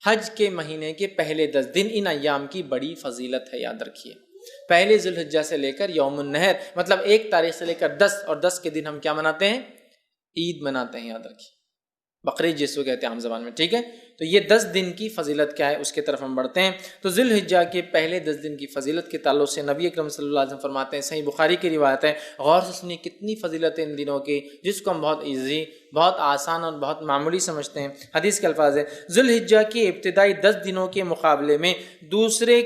حج کے مہینے کے پہلے 10 دن ان ایام کی بڑی فضیلت ہے، یاد رکھیے۔ پہلے ذی الحجہ سے لے کر یوم النحر، مطلب 1 تاریخ سے لے کر 10، اور 10 کے دن ہم کیا مناتے ہیں؟ عید مناتے ہیں، یاد رکھیے، بقرعید جس کو کہتے ہیں عام زبان میں، ٹھیک ہے؟ تو یہ 10 دن کی فضیلت کیا ہے اس کی طرف ہم بڑھتے ہیں۔ تو ذی الحجہ کے پہلے 10 دن کی فضیلت کے تعلق سے نبی اکرم صلی اللہ علیہ وسلم فرماتے ہیں، صحیح بخاری کی روایت ہے، غور سے سنیے کتنی فضیلت ہے ان دنوں کی، جس کو ہم بہت ایزی، بہت آسان اور بہت معمولی سمجھتے ہیں۔ حدیث کے الفاظ ہے، ذی الحجہ کے ابتدائی 10 دنوں کے مقابلے میں دوسرے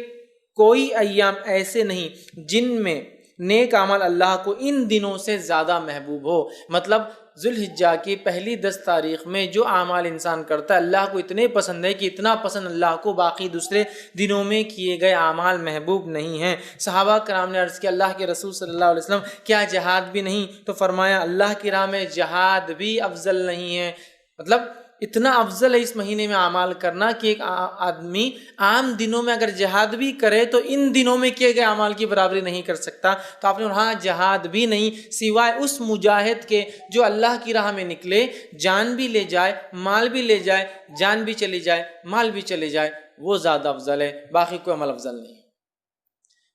کوئی ایام ایسے نہیں جن میں نیک عمل اللہ کو ان دنوں سے زیادہ محبوب ہو۔ مطلب ذی الحجہ کی پہلی 10 تاریخ میں جو اعمال انسان کرتا ہے اللہ کو اتنے پسند ہے کہ اتنا پسند اللہ کو باقی دوسرے دنوں میں کیے گئے اعمال محبوب نہیں ہیں۔ صحابہ کرام نے عرض کیا، اللہ کے رسول صلی اللہ علیہ وسلم کیا جہاد بھی نہیں؟ تو فرمایا اللہ کی راہ میں جہاد بھی افضل نہیں ہے۔ مطلب اتنا افضل ہے اس مہینے میں اعمال کرنا کہ ایک آدمی عام دنوں میں اگر جہاد بھی کرے تو ان دنوں میں کیے گئے اعمال کی برابری نہیں کر سکتا۔ تو آپ نے ہاں جہاد بھی نہیں سوائے اس مجاہد کے جو اللہ کی راہ میں نکلے، جان بھی لے جائے، مال بھی لے جائے، جان بھی چلی جائے، مال بھی چلے جائے، وہ زیادہ افضل ہے، باقی کوئی عمل افضل نہیں ہے۔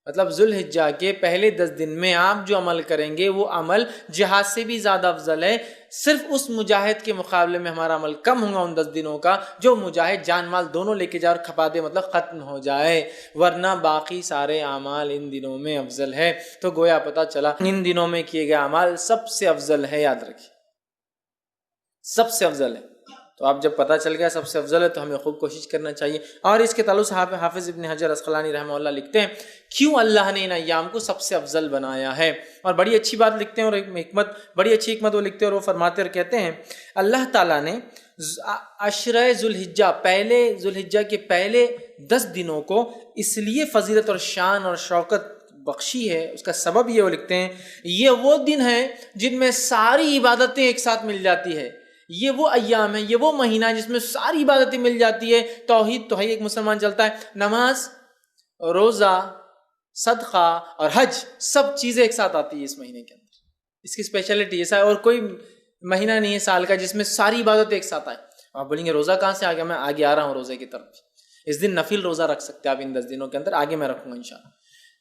مطلب ذی الحجہ کے پہلے 10 دن میں آپ جو عمل کریں گے وہ عمل جہاد سے بھی زیادہ افضل ہے۔ صرف اس مجاہد کے مقابلے میں ہمارا عمل کم ہوگا ان 10 دنوں کا جو مجاہد جان مال دونوں لے کے جائے اور کھپا دے، مطلب ختم ہو جائے، ورنہ باقی سارے اعمال ان دنوں میں افضل ہے۔ تو گویا پتہ چلا ان دنوں میں کیے گئے اعمال سب سے افضل ہے، یاد رکھیے سب سے افضل ہے۔ تو اب جب پتہ چل گیا سب سے افضل ہے تو ہمیں خوب کوشش کرنا چاہیے۔ اور اس کے تعلق سے حافظ ابن حجر عسقلانی رحمہ اللہ لکھتے ہیں کیوں اللہ نے ان ایام کو سب سے افضل بنایا ہے، اور بڑی اچھی بات لکھتے ہیں، اور ایک حکمت، بڑی اچھی حکمت وہ لکھتے ہیں، اور وہ فرماتے اور کہتے ہیں اللہ تعالیٰ نے عشرہ ذی الحجہ، پہلے ذی الحجہ کے پہلے 10 دنوں کو اس لیے فضیلت اور شان اور شوکت بخشی ہے، اس کا سبب یہ وہ لکھتے ہیں یہ وہ دن ہیں جن میں ساری عبادتیں ایک ساتھ مل جاتی ہے، یہ وہ ایام ہے، یہ وہ مہینہ ہے جس میں ساری عبادتیں مل جاتی ہے۔ توحید تو ہے ایک مسلمان چلتا ہے، نماز، روزہ، صدقہ اور حج، سب چیزیں ایک ساتھ آتی ہے اس مہینے کے اندر۔ اس کی اسپیشلٹی ایسا ہے، اور کوئی مہینہ نہیں ہے سال کا جس میں ساری عبادتیں ایک ساتھ آئے۔ آپ بولیں گے روزہ کہاں سے آ گیا؟ میں آگے آ رہا ہوں روزے کی طرف۔ اس دن نفل روزہ رکھ سکتے ہیں آپ ان 10 دنوں کے اندر، آگے میں رکھوں گا انشاءاللہ۔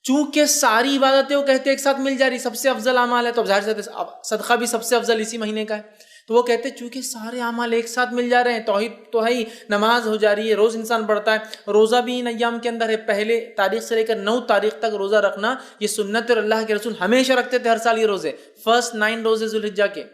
چونکہ ساری عبادتیں وہ کہتے ہیں ایک ساتھ مل جا رہی، سب سے افضل اعمال ہے، تو ظاہر سے صدقہ بھی سب سے افضل اسی مہینے کا ہے۔ تو وہ کہتے ہیں چونکہ سارے اعمال ایک ساتھ مل جا رہے ہیں، توحید تو ہے ہی، نماز ہو جا رہی ہے، روز انسان پڑھتا ہے، روزہ بھی ان ایام کے اندر ہے، پہلے تاریخ سے لے کر 9 تاریخ تک روزہ رکھنا یہ سنت، اور اللہ کے رسول ہمیشہ رکھتے تھے ہر سال یہ روزے، فرسٹ 9 روزے ذی الحجہ کے،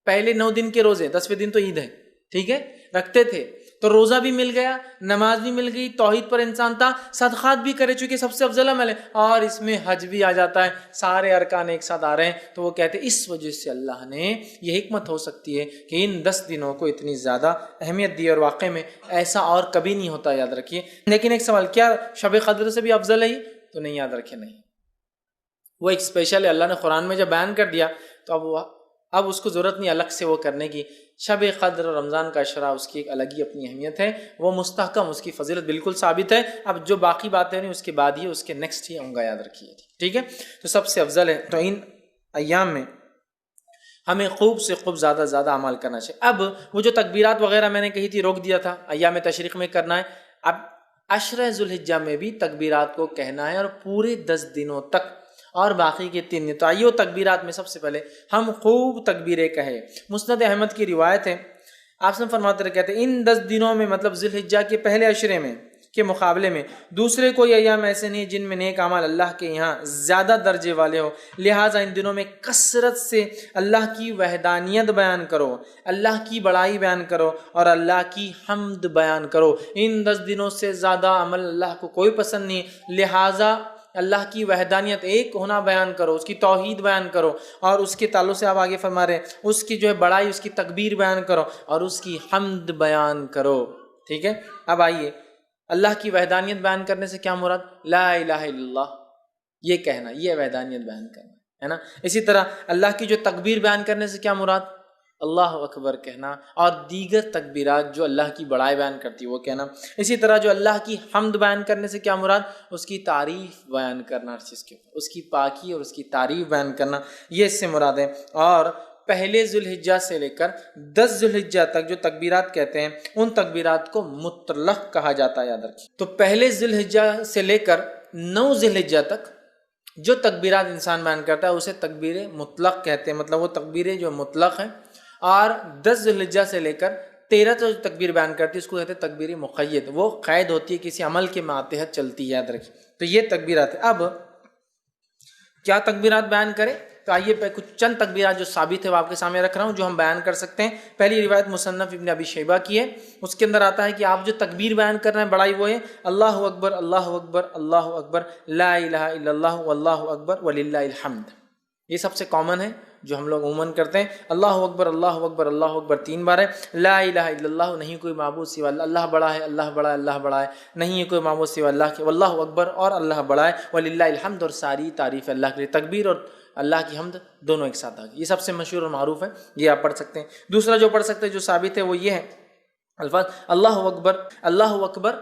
پہلے 9 دن کے روزے، 10ویں دن تو عید ہے، ٹھیک ہے، رکھتے تھے۔ تو روزہ بھی مل گیا، نماز بھی مل گئی، توحید پر انسان تھا، صدقات بھی کرے چونکہ سب سے افضل عمل ہے، اور اس میں حج بھی آ جاتا ہے، سارے ارکان ایک ساتھ آ رہے ہیں۔ تو وہ کہتے ہیں اس وجہ سے اللہ نے یہ حکمت ہو سکتی ہے کہ ان 10 دنوں کو اتنی زیادہ اہمیت دی، اور واقع میں ایسا اور کبھی نہیں ہوتا، یاد رکھیے۔ لیکن ایک سوال، کیا شب قدر سے بھی افضل ہے؟ تو نہیں، یاد رکھیے نہیں، وہ ایک اسپیشل ہے، اللہ نے قرآن میں جب بیان کر دیا تو اب اس کو ضرورت نہیں الگ سے وہ کرنے کی۔ شب قدر اور رمضان کا عشرہ اس کی ایک الگ ہی اپنی اہمیت ہے، وہ مستحکم، اس کی فضیلت بالکل ثابت ہے۔ اب جو باقی باتیں نہیں اس کے بعد ہی اس کے نیکسٹ ہی ہوں گا، یاد رکھیے، ٹھیک ہے۔ تو سب سے افضل ہے، تو ان ایام میں ہمیں خوب سے خوب زیادہ زیادہ عمل کرنا چاہیے۔ اب وہ جو تکبیرات وغیرہ میں نے کہی تھی روک دیا تھا، ایام تشریق میں کرنا ہے، اب عشرہ ذی الحجہ میں بھی تکبیرات کو کہنا ہے، اور پورے 10 دنوں تک، اور باقی کے 3 دن۔ تو آئیے تکبیرات میں سب سے پہلے ہم خوب تکبیریں کہیں۔ مسند احمد کی روایت ہے، آپ سے فرماتے رہے کہتے ہیں ان 10 دنوں میں، مطلب ذی الحجہ کے پہلے عشرے میں کے مقابلے میں دوسرے کوئی ایام ایسے نہیں جن میں نیک اعمال اللہ کے یہاں زیادہ درجے والے ہو، لہٰذا ان دنوں میں کثرت سے اللہ کی وحدانیت بیان کرو، اللہ کی بڑائی بیان کرو، اور اللہ کی حمد بیان کرو۔ ان 10 دنوں سے زیادہ عمل اللہ کو کوئی پسند نہیں، لہٰذا اللہ کی وحدانیت، ایک ہونا بیان کرو، اس کی توحید بیان کرو، اور اس کے تعلق سے آپ آگے فرما رہے ہیں اس کی جو ہے بڑائی، اس کی تکبیر بیان کرو، اور اس کی حمد بیان کرو، ٹھیک ہے۔ اب آئیے اللہ کی وحدانیت بیان کرنے سے کیا مراد؟ لا الہ الا اللہ، یہ کہنا، یہ وحدانیت بیان کرنا ہے نا۔ اسی طرح اللہ کی جو تکبیر بیان کرنے سے کیا مراد؟ اللہ اکبر کہنا، اور دیگر تکبیرات جو اللہ کی بڑائی بیان کرتی ہے وہ کہنا۔ اسی طرح جو اللہ کی حمد بیان کرنے سے کیا مراد؟ اس کی تعریف بیان کرنا، ہر چیز کے اوپر اس کی پاکی اور اس کی تعریف بیان کرنا، یہ اس سے مراد ہے۔ اور پہلے ذوالحجہ سے لے کر 10 ذوالحجہ تک جو تکبیرات کہتے ہیں ان تکبیرات کو مطلق کہا جاتا ہے، یاد رکھیے۔ تو پہلے ذوالحجہ سے لے کر 9 ذوالحجہ تک جو تکبیرات انسان بیان کرتا ہے اسے تکبیر مطلق کہتے ہیں، مطلب وہ تکبیریں جو مطلق ہیں۔ اور 10 ذوالحجہ سے لے کر 13 جو تکبیر بیان کرتی ہے اس کو کہتے ہیں تکبیر مقید، وہ قید ہوتی ہے، کسی عمل کے ماتحت چلتی ہے، یاد رکھیے۔ تو یہ تکبیرات ہیں۔ اب کیا تکبیرات بیان کریں؟ تو آئیے کچھ چند تکبیرات جو ثابت ہے وہ آپ کے سامنے رکھ رہا ہوں، جو ہم بیان کر سکتے ہیں۔ پہلی روایت مصنف ابن ابی شیبہ کی ہے، اس کے اندر آتا ہے کہ آپ جو تکبیر بیان کر رہے ہیں بڑائی وہ ہے اللہ اکبر اللہ اکبر اللہ اکبر لا الہ الا اللہ واللہ اکبر وللہ الحمد۔ یہ سب سے کامن ہے جو ہم لوگ عموماً کرتے ہیں۔ اللہ اکبر اللہ اکبر اللہ اکبر 3 بار ہے۔ لا الہ الا اللہ، نہیں کوئی معبود سوا اللہ، اللہ بڑا ہے اللہ بڑا ہے اللہ بڑا ہے، نہیں ہے کوئی معبود سوا اللہ کے، واللہ اکبر اور اللہ بڑا ہے، وللہ الحمد اور ساری تعریف اللہ کے لیے۔ تکبیر اور اللہ کی حمد دونوں ایک ساتھ آ گئی، یہ سب سے مشہور اور معروف ہے، یہ آپ پڑھ سکتے ہیں۔ دوسرا جو پڑھ سکتے ہیں جو ثابت ہے وہ یہ ہے الفاظ اللہ اکبر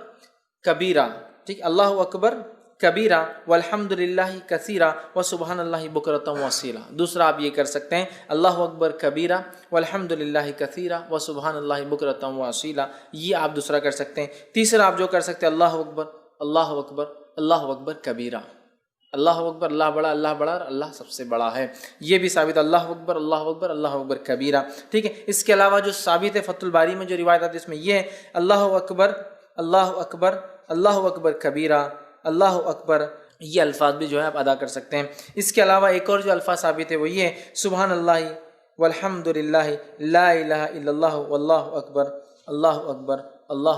کبیرہ، ٹھیک، اللہ اکبر کبیرہ والحمد للہ کثیرہ وسبحان اللہ بکرۃ واصیلہ۔ دوسرا آپ یہ کر سکتے ہیں اللہ اکبر کبیرہ والحمد للہ کثیرہ وسبحان اللہ بکرۃ واصیلہ، یہ آپ دوسرا کر سکتے ہیں۔ تیسرا آپ جو کر سکتے ہیں اللہ اکبر اللہ اکبر اللہ اکبر کبیرہ، اللہ اکبر اللہ بڑا اور اللہ سب سے بڑا ہے، یہ بھی ثابت اللہ اکبر اللہ اکبر کبیرہ، ٹھیک ہے۔ اس کے علاوہ جو ثابت ہے فتح الباری میں جو روایت آتی ہے اس میں یہ ہے اللہ اکبر اللہ اکبر کبیرہ اللہ اکبر، یہ الفاظ بھی جو ہے آپ ادا کر سکتے ہیں۔ اس کے علاوہ ایک اور جو الفاظ ثابت ہے وہ یہ ہے سبحان اللہ والحمد للہ لا الہ الا اللہ واللہ اکبر اللہ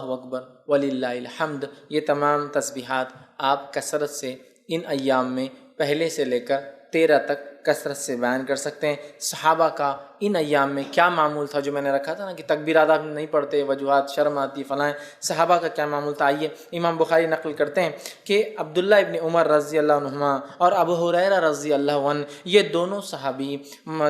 اکبر وللہ الحمد۔ یہ تمام تسبیحات آپ کثرت سے ان ایام میں پہلے سے لے کر 13 تک کثرت سے بیان کر سکتے ہیں۔ صحابہ کا ان ایام میں کیا معمول تھا، جو میں نے رکھا تھا نا کہ تکبیرات آپ نہیں پڑھتے، وجوہات شرم آتی فلاں، صحابہ کا کیا معمول تھا؟ آئیے امام بخاری نقل کرتے ہیں کہ عبداللہ ابن عمر رضی اللہ عنہما اور ابو ہریرہ رضی اللہ عنہ، یہ دونوں صحابی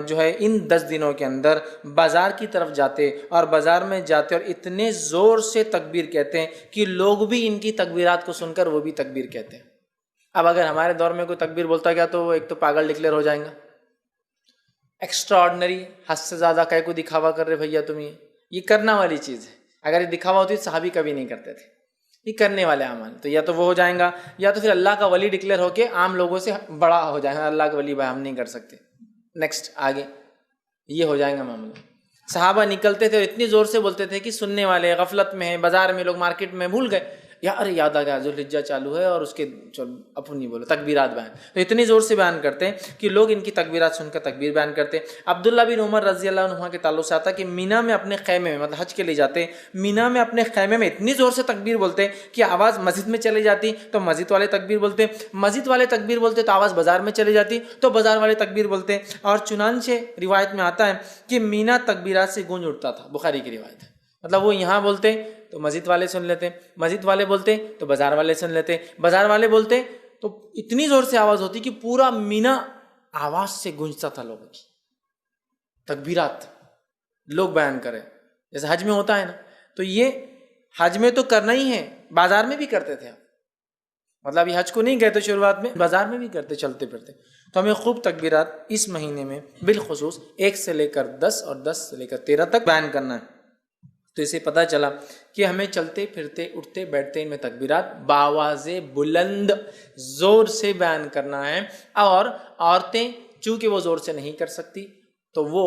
جو ہے ان 10 دنوں کے اندر بازار کی طرف جاتے اور بازار میں جاتے اور اتنے زور سے تکبیر کہتے ہیں کہ لوگ بھی ان کی تکبیرات کو سن کر وہ بھی تکبیر کہتے ہیں۔ اب اگر ہمارے دور میں کوئی تکبیر بولتا گیا تو وہ ایک تو پاگل ڈکلیئر ہو جائیں گا، ایکسٹرا آرڈنری، حد سے زیادہ کہیں کو دکھاوا کر رہے بھیا تم، یہ کرنا والی چیز ہے۔ اگر یہ دکھاوا ہوتی تو صحابی کبھی نہیں کرتے تھے، یہ کرنے والے اعمال، تو یا تو وہ ہو جائیں گا یا تو پھر اللہ کا ولی ڈکلیئر ہو کے عام لوگوں سے بڑا ہو جائیں گا، اللہ کا ولی بھائی ہم نہیں کر سکتے، نیکسٹ آگے یہ ہو جائیں گا معاملہ۔ صحابہ نکلتے تھے اور اتنی زور سے بولتے تھے کہ سننے والے غفلت میں ہیں، بازار میں لوگ مارکیٹ میں بھول گئے، ارے یاد آ گیا ذوالحجہ چالو ہے اور اس کے اپن نہیں بولو تکبیرات بیان، تو اتنی زور سے بیان کرتے ہیں کہ لوگ ان کی تکبیرات سن کر تکبیر بیان کرتے ہیں۔ عبداللہ بن عمر رضی اللہ عنہ کے تعلق سے آتا کہ مینا میں اپنے خیمے میں، مطلب حج کے لیے جاتے، مینا میں اپنے خیمے میں اتنی زور سے تکبیر بولتے کہ آواز مسجد میں چلی جاتی تو مسجد والے تکبیر بولتے، مسجد والے تکبیر بولتے تو آواز بازار میں چلی جاتی تو بازار والے تکبیر بولتے، اور چنانچہ روایت میں آتا ہے کہ مینا تکبیرات سے گونج اٹھتا تھا، بخاری کی روایت ہے، مطلب وہ یہاں بولتے تو مسجد والے سن لیتے، مسجد والے بولتے تو بازار والے سن لیتے، بازار والے بولتے تو اتنی زور سے آواز ہوتی کہ پورا مینا آواز سے گونجتا تھا، لوگوں کی تکبیرات لوگ بیان کریں، جیسے حج میں ہوتا ہے نا، تو یہ حج میں تو کرنا ہی ہے، بازار میں بھی کرتے تھے آپ، مطلب یہ حج کو نہیں کہتے شروعات میں، بازار میں بھی کرتے چلتے پھرتے، تو ہمیں خوب تکبیرات اس مہینے میں بالخصوص 1 سے لے کر 10 اور 10 سے لے کر 13 تک بیان کرنا ہے۔ تو اسے پتہ چلا کہ ہمیں چلتے پھرتے اٹھتے بیٹھتے ان میں تکبیرات بآواز بلند زور سے بیان کرنا ہے، اور عورتیں چونکہ وہ زور سے نہیں کر سکتی تو وہ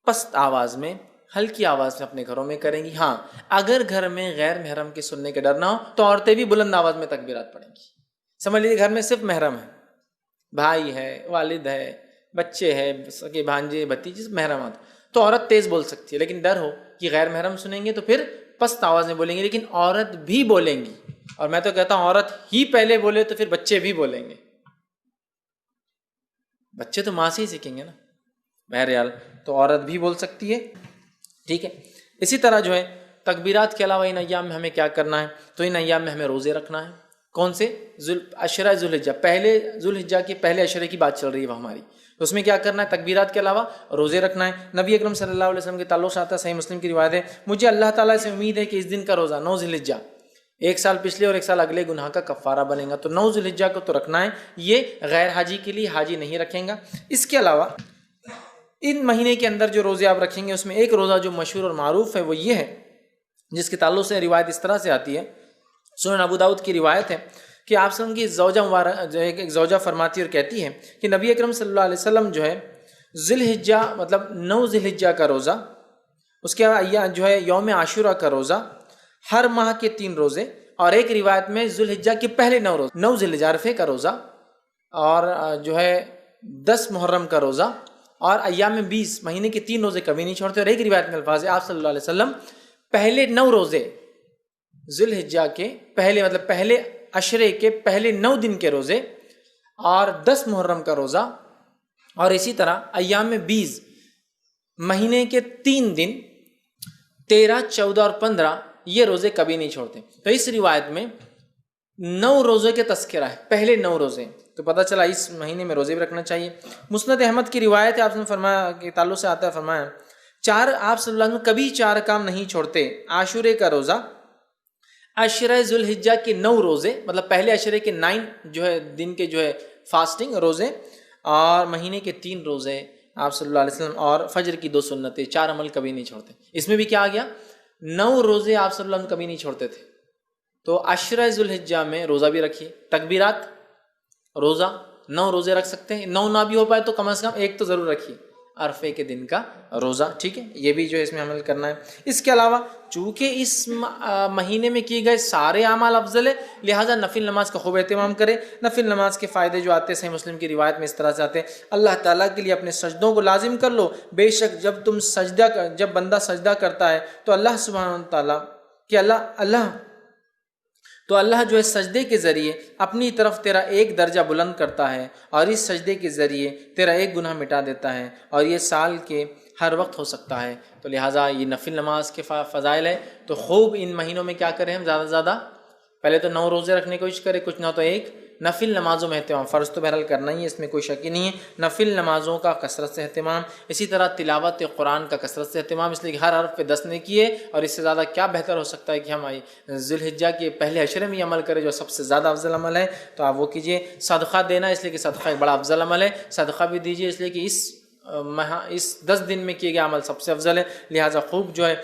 پست آواز میں ہلکی آواز میں اپنے گھروں میں کریں گی۔ ہاں اگر گھر میں غیر محرم کے سننے کے ڈر نہ ہو تو عورتیں بھی بلند آواز میں تکبیرات پڑھیں گی۔ سمجھ لیجیے گھر میں صرف محرم ہے، بھائی ہے، والد ہے، بچے ہے، سگے بھانجے بھتیجے محرمات، تو عورت تیز بول سکتی ہے، لیکن ڈر ہو کہ غیر محرم سنیں گے تو پھر پست آواز میں بولیں گے، لیکن عورت بھی بولیں گی، اور میں تو کہتا ہوں عورت ہی پہلے بولے تو پھر بچے بھی بولیں گے، بچے تو ماں سے ہی سیکھیں گے نا، بہرحال تو عورت بھی بول سکتی ہے، ٹھیک ہے۔ اسی طرح جو ہے تکبیرات کے علاوہ ان ایام میں ہمیں کیا کرنا ہے، تو ان ایام میں ہمیں روزے رکھنا ہے۔ کون سے؟ عشرہ ذوالحجہ، پہلے ذوالحجہ کے پہلے عشرے کی بات چل رہی ہے وہ ہماری، تو اس میں کیا کرنا ہے؟ تکبیرات کے علاوہ روزے رکھنا ہے۔ نبی اکرم صلی اللہ علیہ وسلم کے تعلق سے آتا ہے، صحیح مسلم کی روایت ہے، مجھے اللہ تعالیٰ سے امید ہے کہ اس دن کا روزہ 9 ذوالحجہ 1 سال پچھلے اور 1 سال اگلے گناہ کا کفارہ بنے گا، تو 9 ذوالحجہ کو تو رکھنا ہے، یہ غیر حاجی کے لیے، حاجی نہیں رکھیں گا۔ اس کے علاوہ ان مہینے کے اندر جو روزے آپ رکھیں گے اس میں ایک روزہ جو مشہور اور معروف ہے وہ یہ ہے، جس کے تعلق سے روایت اس طرح سے آتی ہے، سنن ابو داؤد کی روایت ہے کہ آپ صلی اللہ علیہ وسلم کی زوجہ مبارک جو ایک زوجہ فرماتی اور کہتی ہے کہ نبی اکرم صلی اللہ علیہ وسلم جو ہے ذی الحجہ مطلب 9 ذی الحجہ کا روزہ، اس کے بعد جو ہے یوم عاشورہ کا روزہ، ہر ماہ کے 3 روزے، اور ایک روایت میں ذی الحجہ کے پہلے 9 روزے، 9 ذی الحجہ عرفے کا روزہ، اور جو ہے 10 محرم کا روزہ، اور ایام 20 مہینے کے 3 روزے کبھی نہیں چھوڑتے۔ اور ایک روایت میں الفاظ ہے آپ صلی اللہ علیہ وسلم پہلے 9 روزے ذی الحجہ کے پہلے مطلب پہلے عشرے کے پہلے 9 دن کے روزے اور 10 محرم کا روزہ، اور اسی طرح ایام 20 مہینے کے 3 دن 13، 14 اور 15 یہ روزے کبھی نہیں چھوڑتے۔ تو اس روایت میں 9 روزے کے تذکرہ ہے، پہلے 9 روزے، تو پتہ چلا اس مہینے میں روزے بھی رکھنا چاہیے۔ مسند احمد کی روایت ہے، آپ نے فرمایا کہ تعلق سے آتا ہے، فرمایا آپ صلی اللہ علیہ وسلم کبھی 4 کام نہیں چھوڑتے، عاشورے کا روزہ، عشرہ ذی الحجہ کے 9 روزے مطلب پہلے عشرے کے 9 جو ہے دن کے جو ہے فاسٹنگ روزے، اور مہینے کے 3 روزے آپ صلی اللہ علیہ وسلم، اور فجر کی 2 سنتیں، 4 عمل کبھی نہیں چھوڑتے۔ اس میں بھی کیا آ گیا، 9 روزے آپ صلی اللہ علیہ وسلم کبھی نہیں چھوڑتے تھے۔ تو عشرہ ذی الحجہ میں روزہ بھی رکھیے، تکبیرات روزہ 9 روزے رکھ سکتے ہیں، 9 نہ بھی ہو پائے تو کم از کم ایک تو ضرور رکھیے، عرفے کے دن کا روزہ، ٹھیک ہے، یہ بھی جو ہے اس میں عمل کرنا ہے۔ اس کے علاوہ چونکہ اس مہینے میں کیے گئے سارے اعمال افضل ہے، لہٰذا نفل نماز کا خوب اہتمام کرے۔ نفل نماز کے فائدے جو آتے ہیں صحیح مسلم کی روایت میں اس طرح سے آتے ہیں، اللہ تعالیٰ کے لیے اپنے سجدوں کو لازم کر لو، بے شک جب بندہ سجدہ کرتا ہے تو اللہ سبحانہ تعالیٰ کہ اللہ جو ہے سجدے کے ذریعے اپنی طرف تیرا ایک درجہ بلند کرتا ہے، اور اس سجدے کے ذریعے تیرا ایک گناہ مٹا دیتا ہے، اور یہ سال کے ہر وقت ہو سکتا ہے۔ تو لہٰذا یہ نفل نماز کے فضائل ہے، تو خوب ان مہینوں میں کیا کریں ہم، زیادہ سے زیادہ پہلے تو 9 روزے رکھنے کی کوشش کریں، کچھ نہ تو ایک نفل نمازوں میں اہتمام، فرض تو بہرحال کرنا ہی ہے، اس میں کوئی شک ہی نہیں ہے، نفل نمازوں کا کثرت سے اہتمام، اسی طرح تلاوت قرآن کا کثرت سے اہتمام، اس لیے کہ ہر حرف پہ 10 نیکی ہے، اور اس سے زیادہ کیا بہتر ہو سکتا ہے کہ ہم ذی الحجہ کے پہلے عشرے میں یہ عمل کریں جو سب سے زیادہ افضل عمل ہے، تو آپ وہ کیجئے۔ صدقہ دینا، اس لیے کہ صدقہ ایک بڑا افضل عمل ہے، صدقہ بھی دیجئے، اس لیے کہ اس 10 دن میں کیے گئے عمل سب سے افضل ہے، لہٰذا خوب جو ہے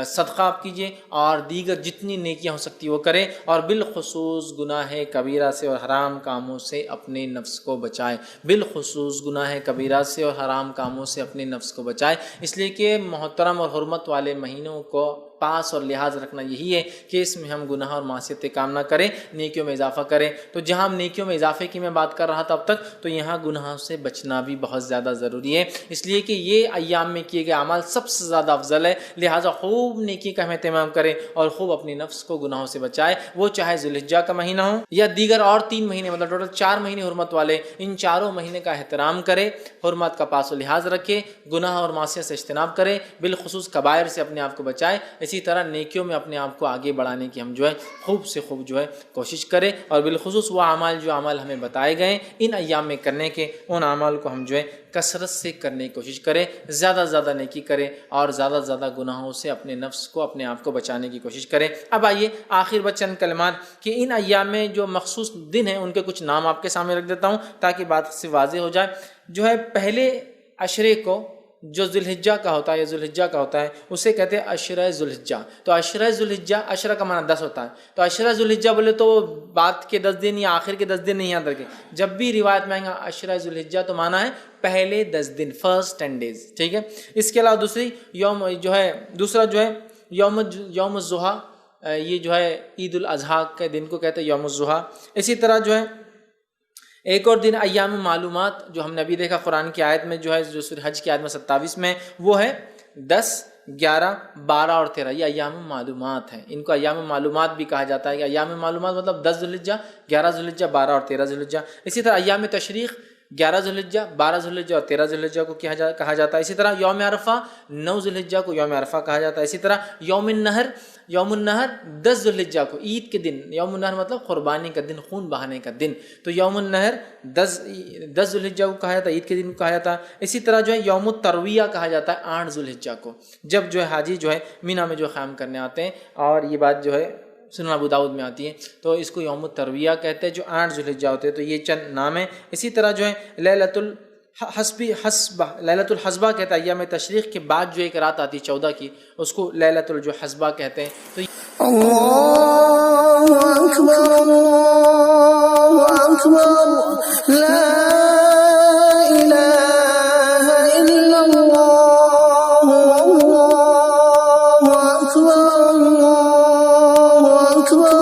صدقہ آپ کیجئے، اور دیگر جتنی نیکیاں ہو سکتی وہ کریں، اور بالخصوص گناہ کبیرہ سے اور حرام کاموں سے اپنے نفس کو بچائے، بالخصوص گناہ کبیرہ سے اور حرام کاموں سے اپنے نفس کو بچائے، اس لیے کہ محترم اور حرمت والے مہینوں کو پاس اور لحاظ رکھنا یہی ہے کہ اس میں ہم گناہ اور معصیت کام نہ کریں، نیکیوں میں اضافہ کریں۔ تو جہاں ہم نیکیوں میں اضافے کی میں بات کر رہا تھا اب تک، تو یہاں گناہوں سے بچنا بھی بہت زیادہ ضروری ہے، اس لیے کہ یہ ایام میں کیے گئے اعمال سب سے زیادہ افضل ہے، لہٰذا خوب نیکی کا ہم اہتمام کریں، اور خوب اپنی نفس کو گناہوں سے بچائے، وہ چاہے ذی الحجہ کا مہینہ ہو یا دیگر اور 3 مہینے، مطلب ٹوٹل 4 مہینے حرمت والے، ان چاروں مہینے کا احترام کرے، حرمت کا پاس و لحاظ رکھے، گناہ اور معصیت سے اجتناب کرے، بالخصوص کبائر سے اپنے آپ کو بچائے، اسی طرح نیکیوں میں اپنے آپ کو آگے بڑھانے کی ہم جو ہے خوب سے خوب جو ہے کوشش کریں، اور بالخصوص وہ اعمال جو اعمال ہمیں بتائے گئے ان ایام میں کرنے کے، ان اعمال کو ہم جو ہے کثرت سے کرنے کی کوشش کریں، زیادہ سے زیادہ نیکی کریں، اور زیادہ سے زیادہ گناہوں سے اپنے نفس کو اپنے آپ کو بچانے کی کوشش کریں۔ اب آئیے آخر چند کلمات کہ ان ایام میں جو مخصوص دن ہیں ان کے کچھ نام آپ کے سامنے رکھ دیتا ہوں تاکہ بات سے واضح ہو جائے۔ جو ہے پہلے عشرے کو جو ذی الحجہ کا ہوتا ہے یا ذی الحجہ کا ہوتا ہے اسے کہتے ہیں عشرہ ذی الحجہ۔ تو عشرہ ذی الحجہ، عشرہ کا معنی 10 ہوتا ہے، تو عشرہ ذی الحجہ بولے تو بعد کے 10 دن یا آخر کے 10 دن نہیں یاد رکھیں، جب بھی روایت میں آئیں گا عشرہ ذی الحجہ تو معنی ہے پہلے 10 دن، فرسٹ 10 days، ٹھیک ہے۔ اس کے علاوہ دوسرا جو ہے یوم الضحیٰ، یہ جو ہے عید الاضحیٰ کے دن کو کہتے ہیں یوم الضحیٰ۔ اسی طرح جو ہے ایک اور دن ایام معلومات، جو ہم نے ابھی دیکھا قرآن کی آیت میں جو ہے، جو سورہ حج کی آیت میں 27 میں، وہ ہے 10، 11، 12 اور 13، یہ ایام معلومات ہیں، ان کو ایام معلومات بھی کہا جاتا ہے کہ ایام معلومات مطلب 10 ذی الحجہ، 11 ذی الحجہ، 12 اور 13 ذی الحجہ۔ اسی طرح ایام تشریق 11 ذی الحجہ، 12 ذی الحجہ اور 13 ذی الحجہ کو کہا جاتا ہے۔ اسی طرح یوم عرفہ 9 ذی الحجہ کو یوم عرفہ کہا جاتا ہے۔ اسی طرح یوم النہر 10 ذی الحجہ کو، عید کے دن، یوم النہر مطلب قربانی کا دن، خون بہانے کا دن، تو یوم النہر 10 ذی الحجہ کو کہا جاتا ہے، عید کے دن کو کہا جاتا ہے۔ اسی طرح جو ہے یوم الترویہ کہا جاتا ہے 8 ذی الحجہ کو، جب جو ہے حاجی جو ہے مینا میں جو قیام کرنے آتے ہیں، اور یہ بات جو ہے سنن ابو داؤد میں آتی ہے، تو اس کو یوم الترویہ کہتے ہیں، جو 8 ذی الحجہ ہوتے ہیں۔ تو یہ چند نام ہیں۔ اسی طرح جو ہے حسبہ لیلۃ الحسبہ کہتا ہے، ایام تشریق کے بعد جو ایک رات آتی 14 کی، اس کو لیلۃ الجو حسبہ کہتے ہیں. تو اللہ اکبر اللہ اکبر لا الہ الا اللہ اللہ اکبر اللہ اکبر